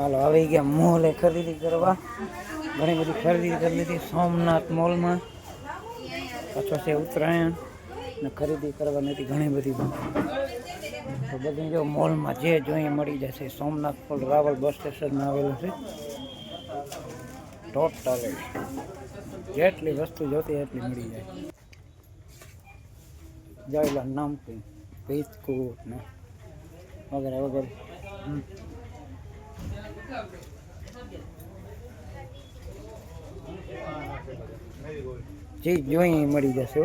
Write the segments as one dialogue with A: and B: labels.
A: ચાલો આવી ગયા મોલે ખરીદી કરવા. ઘણી બધી ખરીદી કરી લીધી સોમનાથ મોલમાં. પાછો છે ઉત્તરાયણ ને ખરીદી કરવાની હતી ઘણી બધી. તો બધી જો મોલમાં જે જોઈએ મળી જશે. સોમનાથ મોલ રાવલ બસ સ્ટેશનમાં આવેલું છે. ટોટલ જેટલી વસ્તુ જોતી એટલી મળી જાય. જયલા નામકીન બિસ્કુટ ને વગેરે વગેરે. જે જોઈએ મળી જશે.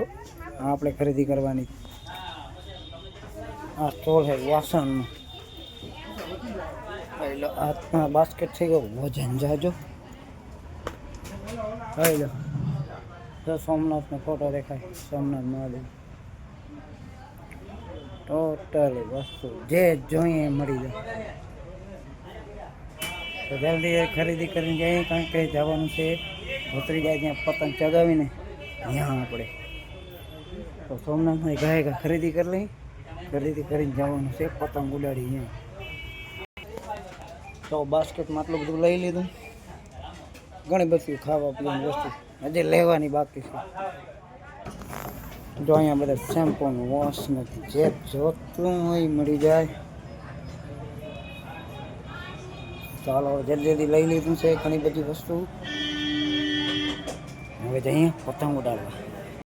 A: આપણે ખરીદી કરવાની. આ સ્ટોલ છે વાસણનું. હાથમાં બાસ્કેટ થઈ ગયો વજન જાજો. હેલો તો સોમનાથનો ફોટો દેખાય. સોમનાથ મહાદેવ ટોટલી વસ્તુ જે જોઈએ મળી જાય. તો જલ્દી ખરીદી કરીને જઈએ કારણ કે જવાનું છે ઉતરી જાય ત્યાં પતંગ ચગાવીને ત્યાં આપણે. તો સોમનાથમાં ગાય ખરીદી કરી લઈ. ખરીદી કરીને જવાનું છે પતંગ ઉડાડી અહીંયા. તો બાસ્કેટમાં આટલું બધું લઈ લીધું. ઘણી બધી ખાવા પીવાની વસ્તુ હજી લેવાની બાકી છે. જો અહીંયા બધા શેમ્પૂનું વોશ નથી. જે જોતું હોય મળી જાય. ચાલો જલ્દી જલ્દી લઈ લીધું છે ઘણી બધી વસ્તુ. હવે જઈએ પતંગ ઉડાડવા.